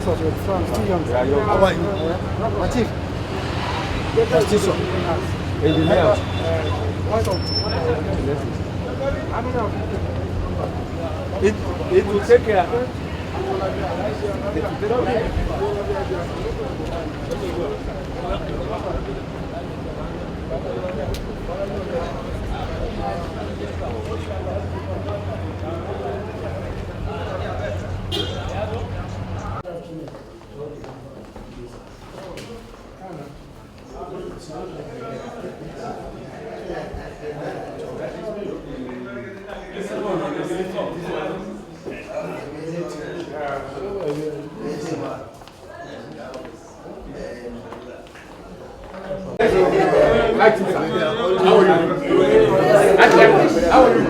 How are you? My chief. Constitution. Engineer. It will take care. How are you?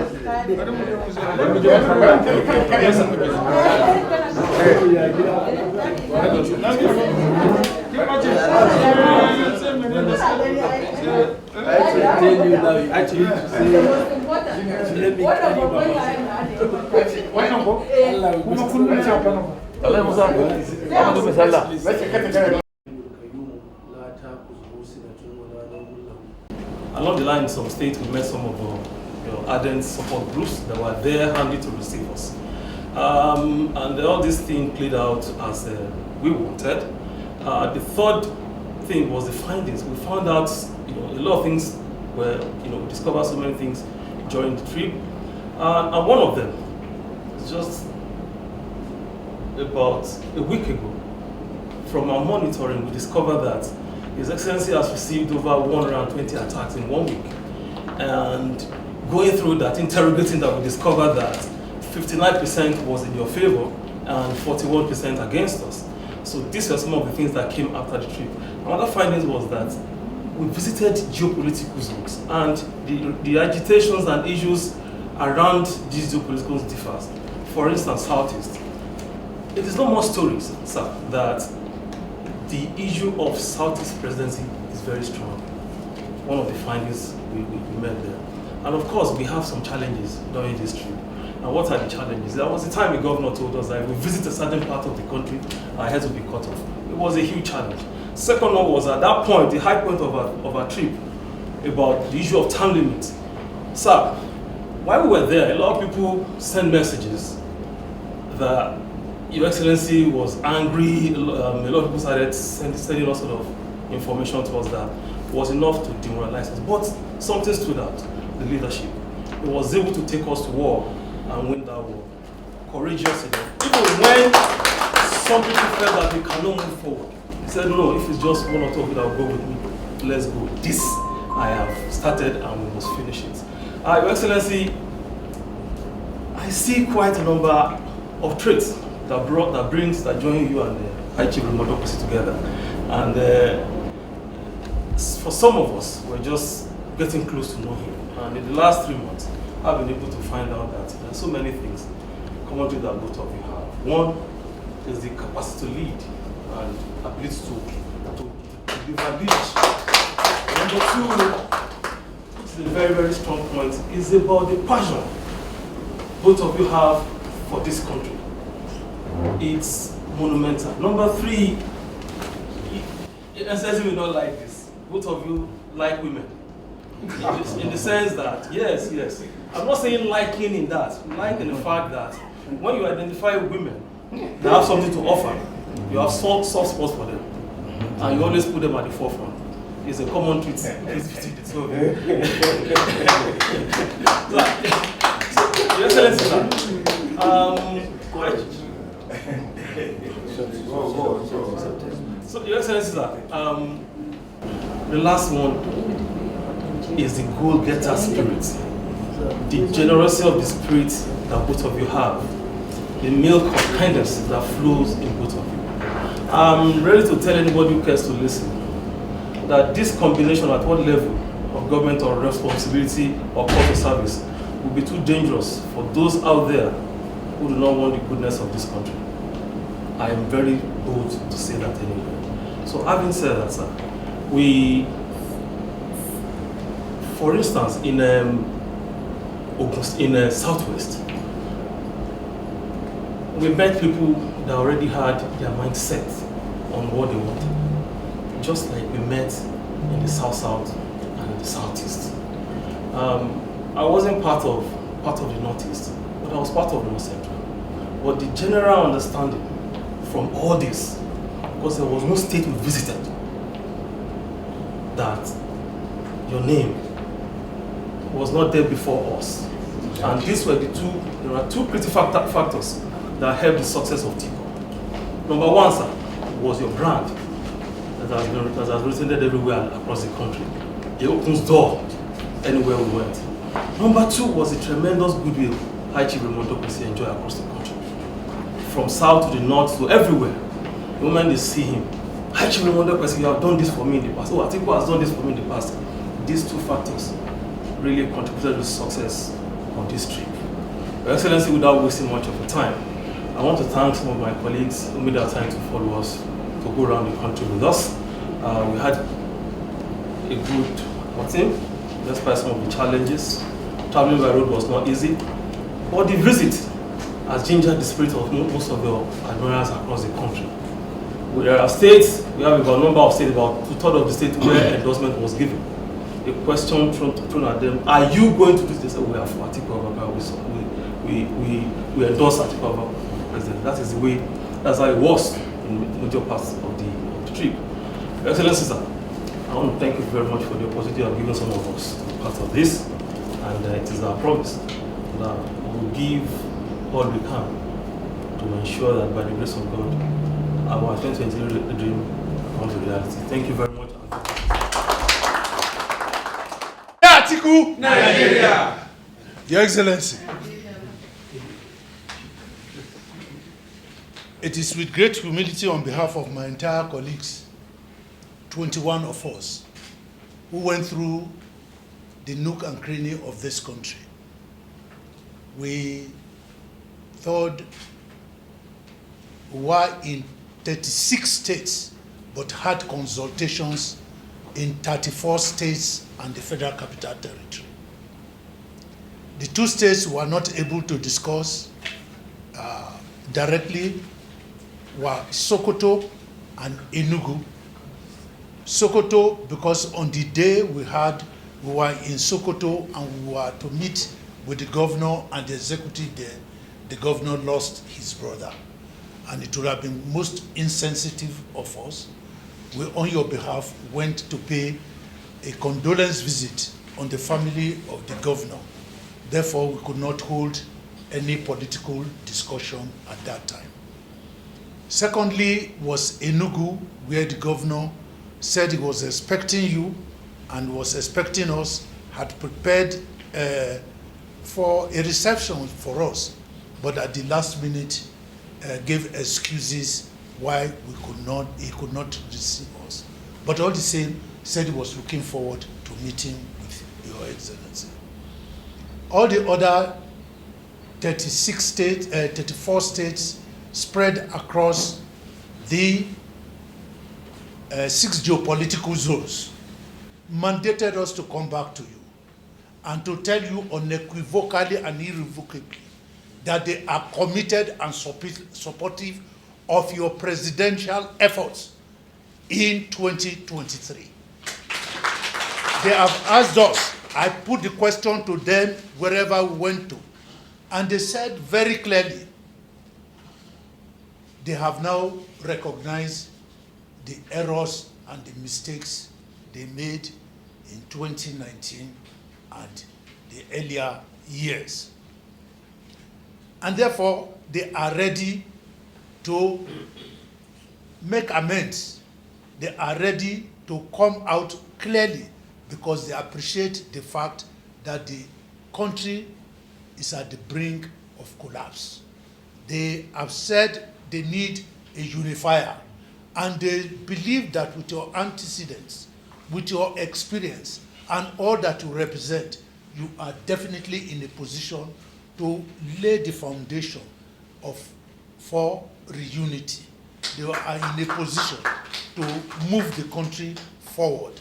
Along the line in some states, we met some of our ardent support groups that were there handy to receive us. And all this thing played out as we wanted. The third thing was the findings. We found out a lot of things were, we discovered so many things during the trip. And one of them, just about a week ago, from our monitoring, we discovered that His Excellency has received over 120 attacks in 1 week. And going through that, interrogating that, we discovered that 59% was in your favor and 41% against us. So these were some of the things that came after the trip. Another findings was that we visited geopolitical zones, and the agitations and issues around these geopolitical zones differs. For instance, Southeast. It is no more stories, sir, that the issue of Southeast presidency is very strong. One of the findings we met there. And of course, we have some challenges during this trip. And what are the challenges? There was a time a governor told us that if we visit a certain part of the country, our heads will be cut off. It was a huge challenge. Second one was at that point, the high point of our trip, about the issue of time limits. Sir, while we were there, a lot of people sent messages that Your Excellency was angry. A lot of people started sending all sort of information to us that was enough to demoralize us. But something stood out, the leadership. It was able to take us to war and win that war. Courageous enough. Even when some people felt that we cannot move forward, he said, no, if it's just one or two of you that will go with me, let's go. This I have started and we must finish it. Your Excellency, I see quite a number of traits that join you and Chief Dokpesi together. And for some of us, we're just getting close to know him. And in the last 3 months, I've been able to find out that there are so many things common to that both of you have. One is the capacity to lead and ability to deliver leadership. Number two, which is a very, very strong point, is about the passion both of you have for this country. It's monumental. Number three, SSC will not like this. Both of you like women. In the sense that, yes, I'm not saying liking in that, liking the fact that when you identify women, they have something to offer. You have soft spots for them, and you always put them at the forefront. It's a common trait between the two of you. Your Excellency, so Your Excellency, the last one is the goal-getter spirit, the generosity of the spirit that both of you have, the milk of kindness that flows in both of you. I'm ready to tell anybody who cares to listen that this combination at what level of government or responsibility or corporate service will be too dangerous for those out there who do not want the goodness of this country. I am very bold to say that anyway. So having said that, sir, for instance, in Southwest, we met people that already had their mind set on what they wanted, just like we met in the South-South and in the Southeast. I wasn't part of the Northeast, but I was part of the North Central. But the general understanding from all this, because there was no state we visited, that your name was not there before us. And these were there are two critical factors that helped the success of Tico. Number one, sir, was your brand that has resonated everywhere across the country. It opens door anywhere we went. Number two was the tremendous goodwill High Chief Raymond Dokpesi enjoyed across the country. From south to the north to everywhere. The moment they see him, High Chief Raymond Dokpesi, you have done this for me in the past. Oh, Atiku has done this for me in the past. These two factors really contributed to the success of this trip. Your Excellency, without wasting much of your time, I want to thank some of my colleagues who made their time to follow us, to go around the country with us. We had a good outing, despite some of the challenges. Traveling by road was not easy, but the visit has gingered the spirit of most of the admirers across the country. There are states, we have about a number of states, about 2/3 of the states where endorsement was given. A question thrown at them, are you going to do this? They said, we are for Atiku Abubakar, we endorse Atiku Abubakar President. That is the way, that's how it was in major parts of the trip. Excellency, sir, I want to thank you very much for the opportunity you have given some of us to be part of this. And it is our promise that we will give all we can to ensure that by the grace of God, our 2023 dream comes to reality. Thank you very much. Atiku, Nigeria. Your Excellency, it is with great humility on behalf of my entire colleagues, 21 of us, who went through the nook and cranny of this country. We thought we were in 36 states, but had consultations in 34 states and the Federal Capital Territory. The two states were not able to discuss directly were Sokoto and Enugu. Sokoto, because on the day we were in Sokoto and we were to meet with the governor and the executive there, the governor lost his brother. And it would have been most insensitive of us. We, on your behalf, went to pay a condolence visit on the family of the governor. Therefore, we could not hold any political discussion at that time. Secondly was Enugu, where the governor said he was expecting you and was expecting us, had prepared for a reception for us, but at the last minute gave excuses why he could not receive us. But all the same, said he was looking forward to meeting with Your Excellency. All the other 34 states spread across the 6 geopolitical zones mandated us to come back to you and to tell you unequivocally and irrevocably that they are committed and supportive of your presidential efforts in 2023. They have asked us, I put the question to them wherever we went to, and they said very clearly, they have now recognized the errors and the mistakes they made in 2019 and the earlier years. And therefore, they are ready to make amends. They are ready to come out clearly because they appreciate the fact that the country is at the brink of collapse. They have said they need a unifier, and they believe that with your antecedents, with your experience, and all that you represent, you are definitely in a position to lay the foundation for reunity. They are in a position to move the country forward.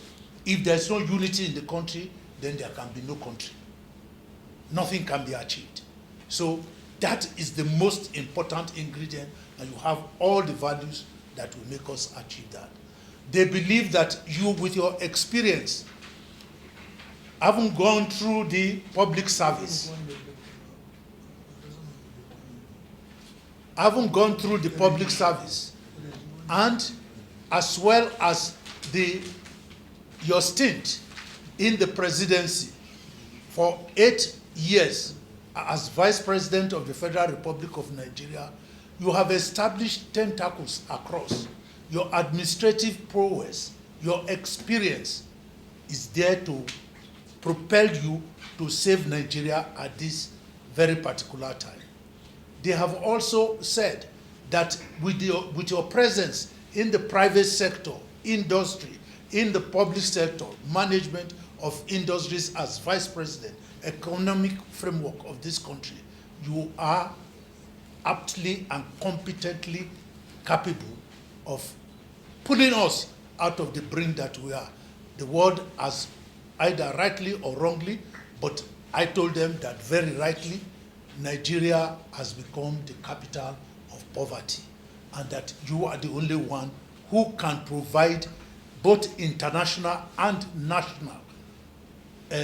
If there's no unity in the country, then there can be no country. Nothing can be achieved. So that is the most important ingredient and you have all the values that will make us achieve that. They believe that you, with your experience, having gone through the public service, and as well as your stint in the presidency for 8 years as Vice President of the Federal Republic of Nigeria, you have established tentacles across. Your administrative prowess, your experience is there to propel you to save Nigeria at this very particular time. They have also said that with your presence in the private sector, industry, in the public sector, management of industries as Vice President, economic framework of this country, you are aptly and competently capable of pulling us out of the brink that we are. The world has either rightly or wrongly, but I told them that very rightly, Nigeria has become the capital of poverty, and that you are the only one who can provide both international and national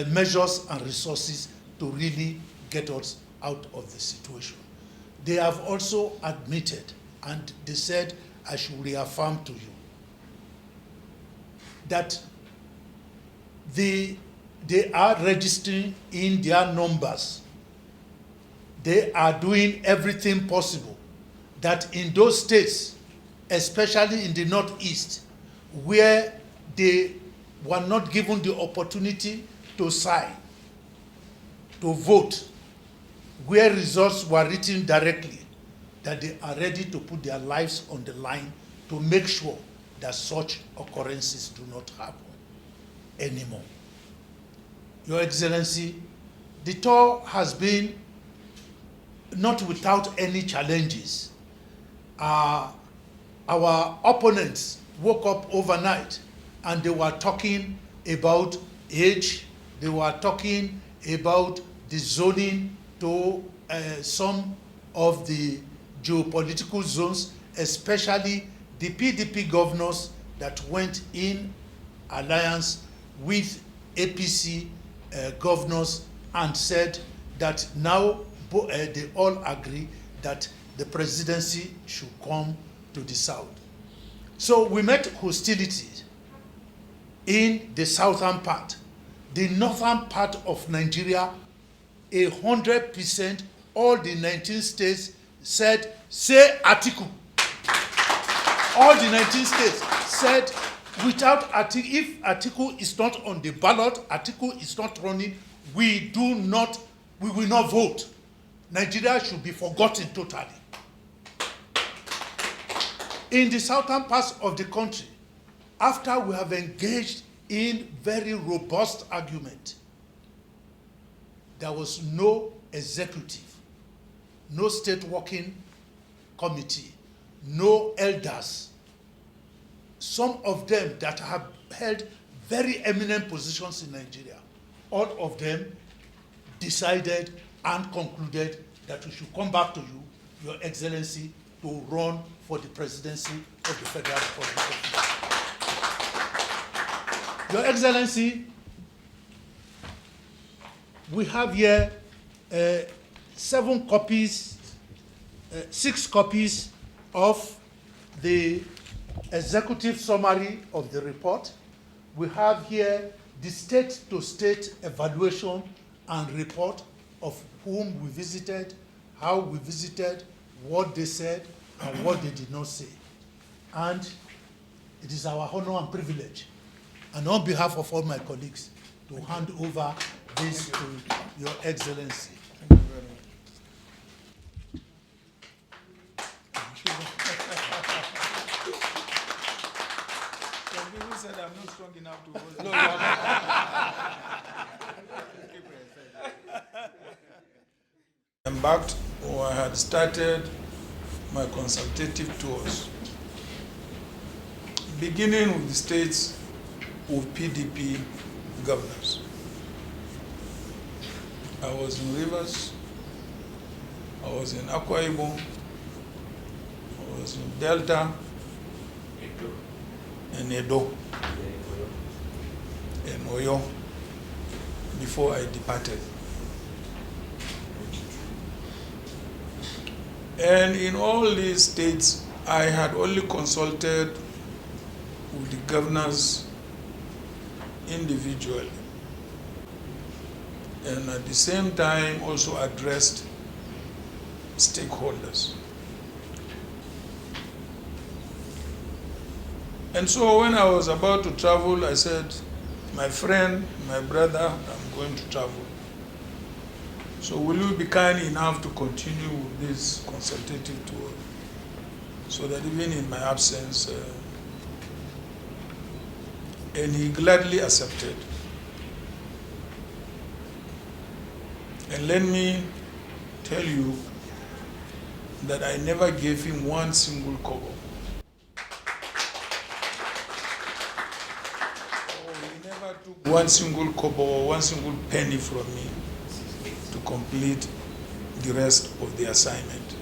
measures and resources to really get us out of the situation. They have also admitted, and they said, I should reaffirm to you, that they are registering in their numbers. They are doing everything possible that in those states, especially in the Northeast, where they were not given the opportunity to sign, to vote, where results were written directly, that they are ready to put their lives on the line to make sure that such occurrences do not happen anymore. Your Excellency, the tour has been not without any challenges. Our opponents woke up overnight and they were talking about age, they were talking about the zoning to some of the geopolitical zones, especially the PDP governors that went in alliance with APC governors and said that now they all agree that the presidency should come to the south. So we met hostilities in the southern part. The northern part of Nigeria, 100%, all the 19 states said, say Atiku. All the 19 states said, without Atiku, if Atiku is not on the ballot, Atiku is not running, we will not vote. Nigeria should be forgotten totally. In the southern parts of the country, after we have engaged in very robust argument, there was no executive, no state working committee, no elders. Some of them that have held very eminent positions in Nigeria, all of them decided and concluded that we should come back to you, Your Excellency, to run for the presidency of the Federal Republic of Nigeria. Your Excellency, we have here 6 copies of the executive summary of the report. We have here the state-to-state evaluation and report of whom we visited, how we visited, what they said, and what they did not say. And it is our honor and privilege, and on behalf of all my colleagues, to hand over this to Your Excellency. Thank you very much. Some people said I'm not strong enough to hold. No, embarked, or I had started my consultative tours, beginning with the states with PDP governors. I was in Rivers, I was in Akwa Ibom, I was in Delta and Edo and Oyo before I departed. And in all these states, I had only consulted with the governors individually, and at the same time also addressed stakeholders. And so when I was about to travel, I said, my friend, my brother, I'm going to travel. So will you be kind enough to continue with this consultative tour so that even in my absence, and he gladly accepted. And let me tell you that I never gave him one single kobo. He never took one single kobo or one single penny from me to complete the rest of the assignment.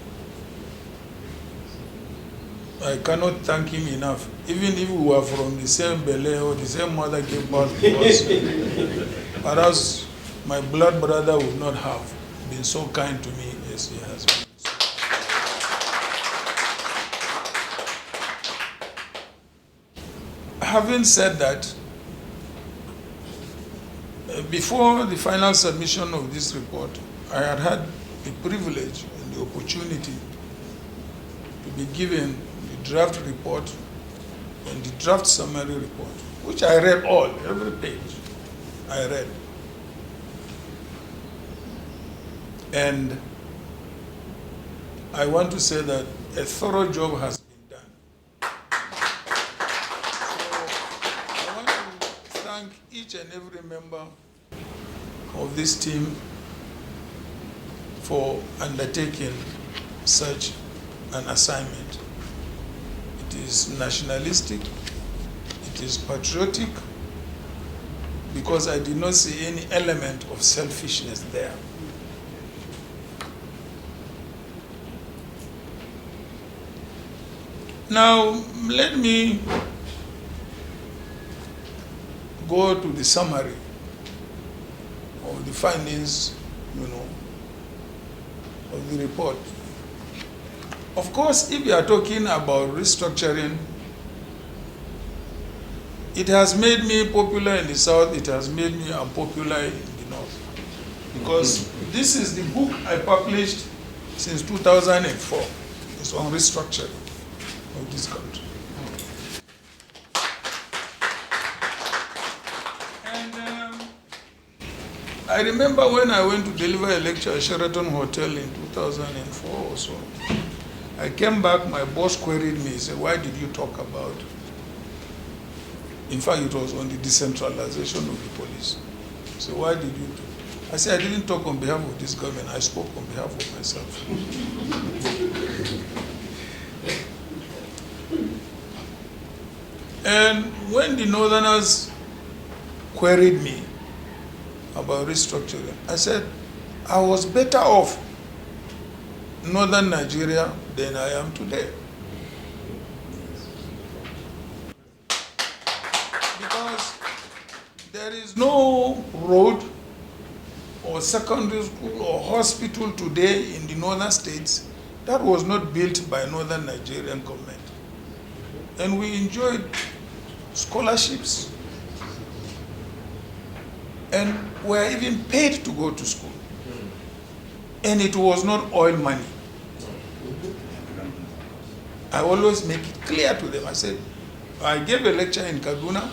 I cannot thank him enough. Even if we were from the same belly or the same mother gave birth to us, perhaps my blood brother would not have been so kind to me as he has been. Having said that, before the final submission of this report, I had the privilege and the opportunity to be given the draft report and the draft summary report, which I read all, every page I read. And I want to say that a thorough job has been done. So I want to thank each and every member of this team for undertaking such an assignment. It is nationalistic, it is patriotic, because I did not see any element of selfishness there. Now, let me go to the summary of the findings, of the report. Of course, if you are talking about restructuring, it has made me popular in the South, it has made me unpopular in the North. Because this is the book I published since 2004. It's on restructuring of this country. And I remember when I went to deliver a lecture at Sheraton Hotel in 2004 or so, I came back, my boss queried me, he said, why did you talk about, in fact it was on the decentralization of the police. So why did you talk? I said, I didn't talk on behalf of this government, I spoke on behalf of myself. And when the Northerners queried me about restructuring, I said, I was better off Northern Nigeria than I am today. Because there is no road or secondary school or hospital today in the northern states that was not built by Northern Nigerian government. And we enjoyed scholarships and were even paid to go to school. And it was not oil money. I always make it clear to them. I said, I gave a lecture in Kaduna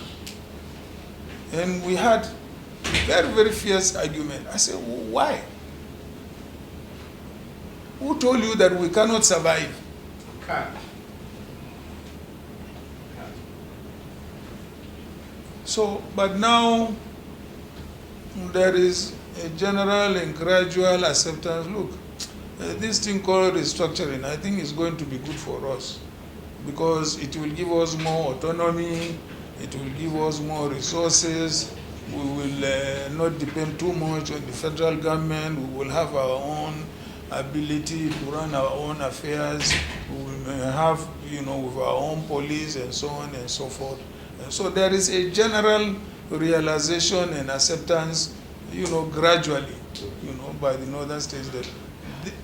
and we had a very, very fierce argument. I said, why? Who told you that we cannot survive? So, but now there is a general and gradual acceptance. Look, this thing called restructuring, I think is going to be good for us because it will give us more autonomy, it will give us more resources, we will not depend too much on the federal government, we will have our own ability to run our own affairs, we will may have, with our own police and so on and so forth. And so there is a general realization and acceptance, gradually, by the northern states that,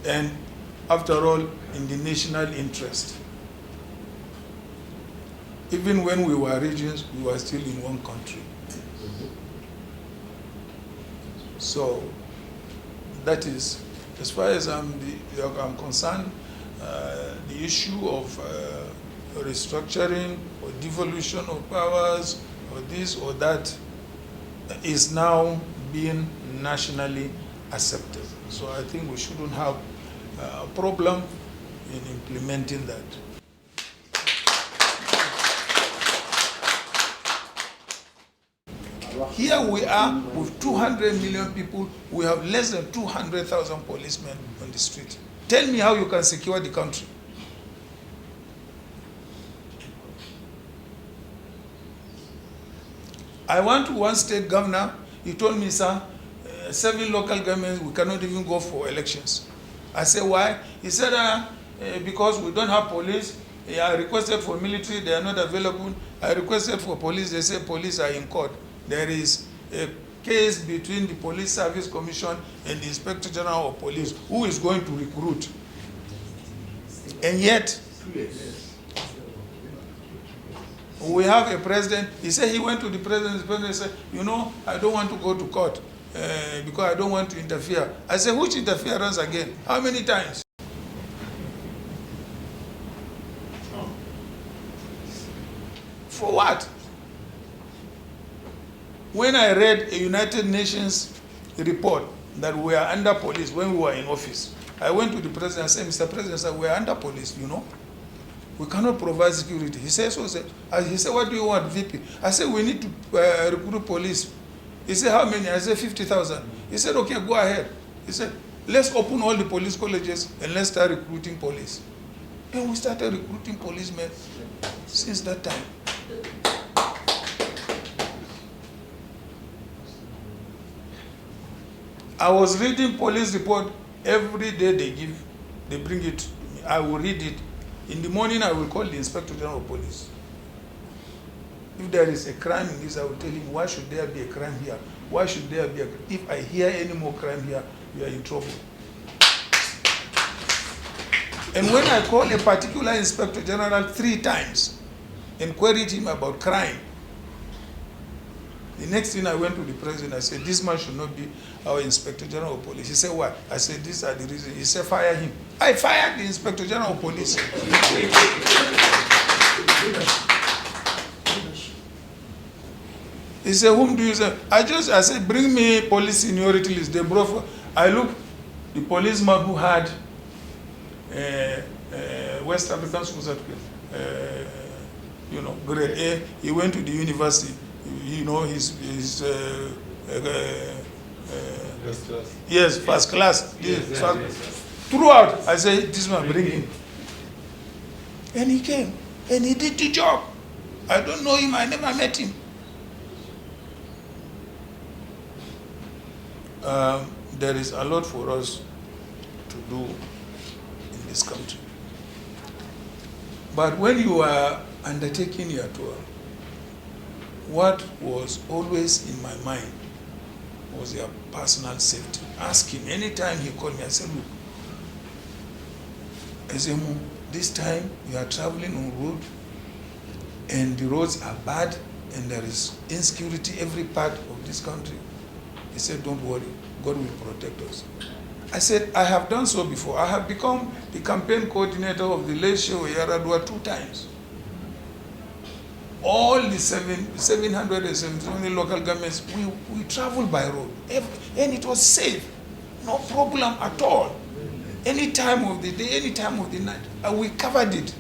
and after all, in the national interest. Even when we were regions, we were still in one country. So that is, as far as I'm concerned, the issue of restructuring or devolution of powers or this or that is now being nationally accepted. So I think we shouldn't have a problem in implementing that. Here we are with 200 million people, we have less than 200,000 policemen on the street. Tell me how you can secure the country. I went to one state governor, he told me, sir, 7 local governments, we cannot even go for elections. I said, why? He said, because we don't have police. I requested for military, they are not available. I requested for police, they say police are in court. There is a case between the Police Service Commission and the Inspector General of Police, who is going to recruit. And yet, we have a president, he said he went to the president said, I don't want to go to court because I don't want to interfere. I said, which interference again? How many times? For what? When I read a United Nations report that we are under police when we were in office, I went to the president and said, Mr. President, sir, we are under police, We cannot provide security. He said, he said, what do you want, VP? I said, we need to recruit police. He said, how many? I said, 50,000. He said, okay, go ahead. He said, let's open all the police colleges and let's start recruiting police. And we started recruiting policemen since that time. I was reading police report every day they bring it to me. I will read it. In the morning, I will call the Inspector General of Police. If there is a crime in this, I will tell him, why should there be a crime here? Why should there be a crime? If I hear any more crime here, we are in trouble. And when I call a particular Inspector General 3 times and queried him about crime, the next thing I went to the president, I said, this man should not be our Inspector General of Police. He said, why? I said, these are the reasons. He said, fire him. I fired the Inspector General of Police. He said, whom do you say? I said, bring me police seniority list. They brought, I looked, the policeman who had West African School certificate, grade A, he went to the university. First class. Yes, first class. Yes. Throughout, I said, this man, bring him. And he came, and he did the job. I don't know him, I never met him. There is a lot for us to do in this country. But when you are undertaking your tour, what was always in my mind was your personal safety. Ask him, anytime he called me, I said, look, Ezemu, this time you are traveling on road and the roads are bad and there is insecurity every part of this country. He said, don't worry, God will protect us. I said, I have done so before. I have become the campaign coordinator of the late Shehu Yaradua 2 times. All the 770 local governments, we traveled by road. And it was safe. No problem at all. Any time of the day, any time of the night. And we covered it.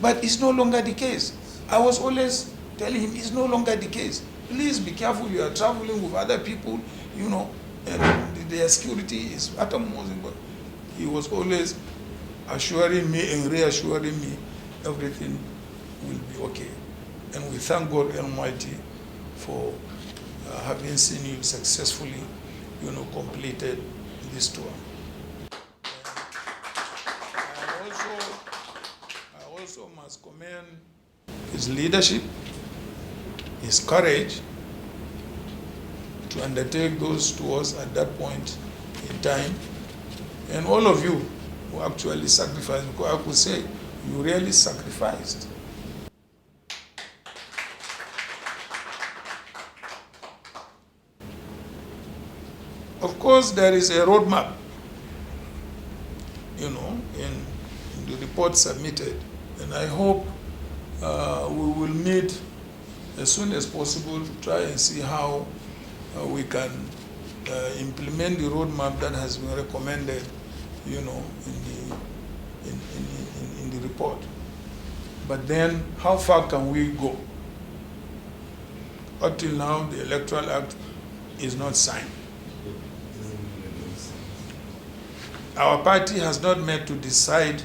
But it's no longer the case. I was always telling him, it's no longer the case. Please be careful, you are traveling with other people, and their security is uttermost. But he was always assuring me and reassuring me everything will be okay. And we thank God Almighty for having seen you successfully, completed this tour. also must commend his leadership, his courage to undertake those tours at that point in time, and all of you who actually sacrificed, because I could say you really sacrificed. Of course, there is a roadmap, in the report submitted, and I hope we will meet as soon as possible to try and see how we can implement the roadmap that has been recommended, in the report. But then, how far can we go? Up till now, the Electoral Act is not signed. Our party has not met to decide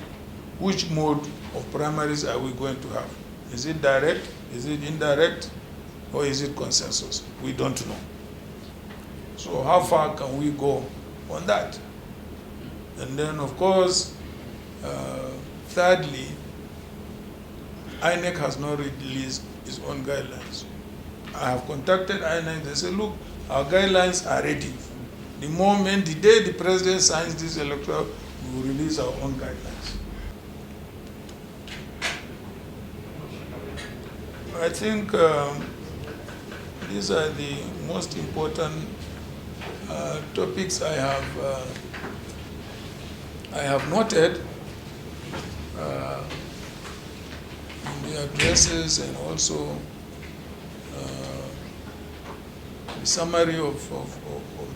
which mode of primaries are we going to have. Is it direct, is it indirect, or is it consensus? We don't know. So how far can we go on that? And then, of course, thirdly, INEC has not released its own guidelines. I have contacted INEC, they say, look, our guidelines are ready. The day the president signs this electoral, we will release our own guidelines. I think these are the most important topics I have noted in the addresses, and also the summary of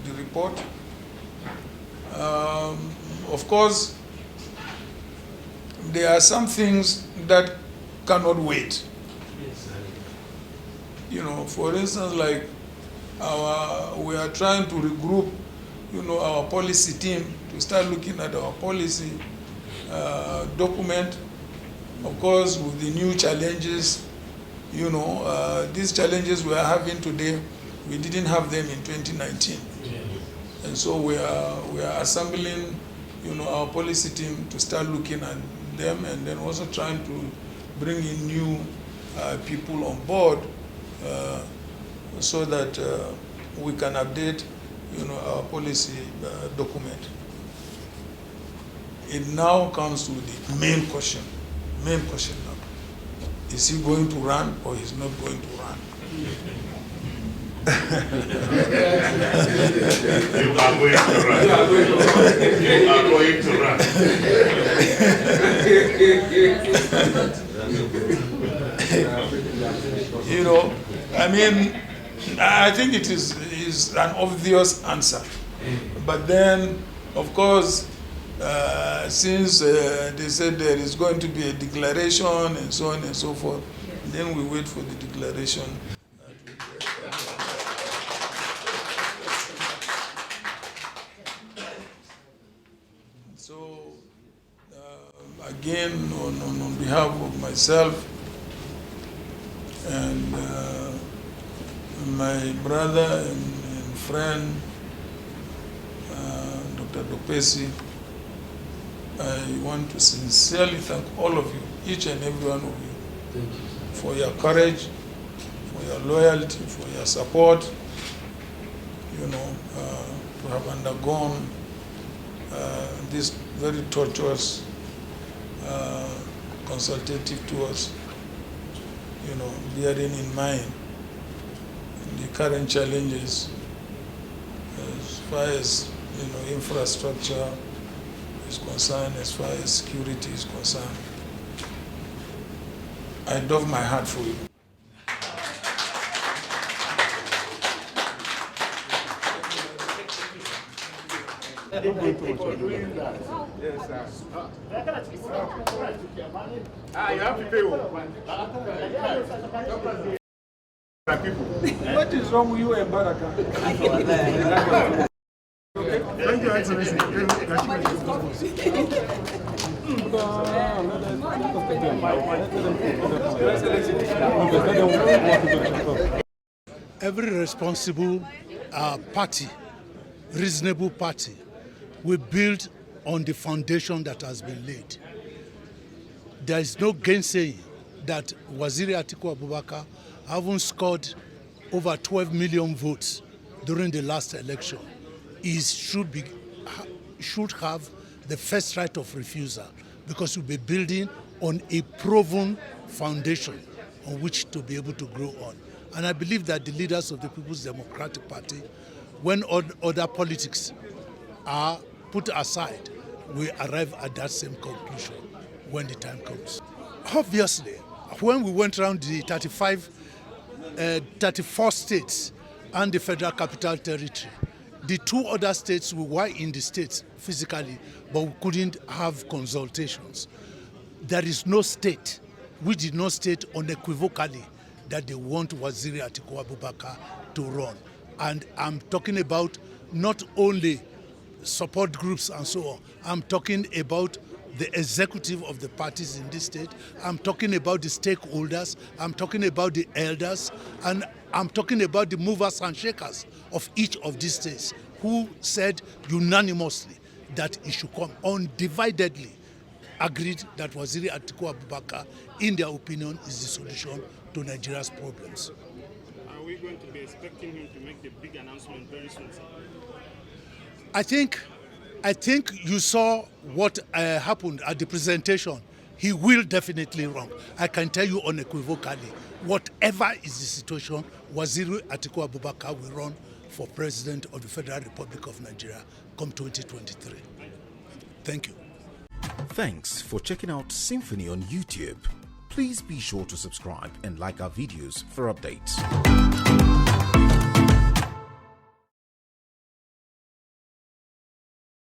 the report. Of course, there are some things that cannot wait. For instance, like we are trying to regroup, our policy team to start looking at our policy document. Of course, with the new challenges, these challenges we are having today, we didn't have them in 2019. And so we are assembling, our policy team to start looking at them, and then also trying to bring in new people on board so that we can update, our policy document. It now comes to the main question. Main question now: is he going to run or he's not going to run? You are going to run. You are going to run. I think it is an obvious answer. But then, of course, since they said there is going to be a declaration and so on and so forth, then we wait for the declaration. So, again, on behalf of myself and my brother and friend, Dr. Dokpesi, I want to sincerely thank all of you, each and every one of you, Thank you, for your courage, for your loyalty, for your support, to have undergone this very tortuous consultative tours, bearing in mind the current challenges as far as infrastructure is concerned, as far as security is concerned. I doff my hat for you. Yes, sir. You have to pay. What is wrong with you and Baraka? Thank you, Excellency. Every responsible party, reasonable party, will build on the foundation that has been laid. there is no gainsaying that Waziri Atiku Abubakar having scored over 12 million votes during the last election should have the first right of refusal, because we'll be building on a proven foundation on which to be able to grow on. And I believe that the leaders of the People's Democratic Party, when other politics are put aside, will arrive at that same conclusion when the time comes. Obviously, when we went around the 34 states and the Federal Capital Territory, the 2 other states, we were in the states physically, but we couldn't have consultations. There is no state which did not state unequivocally that they want Waziri Atiku Abubakar to run. And I'm talking about not only support groups and so on, I'm talking about the executive of the parties in this state, I'm talking about the stakeholders, I'm talking about the elders, and I'm talking about the movers and shakers of each of these states who said unanimously that it should come, undividedly agreed that Waziri Atiku Abubakar, in their opinion, is the solution to Nigeria's problems. Are we going to be expecting him to make the big announcement very soon, sir? I think you saw what happened at the presentation. He will definitely run. I can tell you unequivocally, whatever is the situation, Waziri Atiku Abubakar will run for President of the Federal Republic of Nigeria come 2023. Thank you. Thanks for checking out SYMFONI on YouTube. Please be sure to subscribe and like our videos for updates.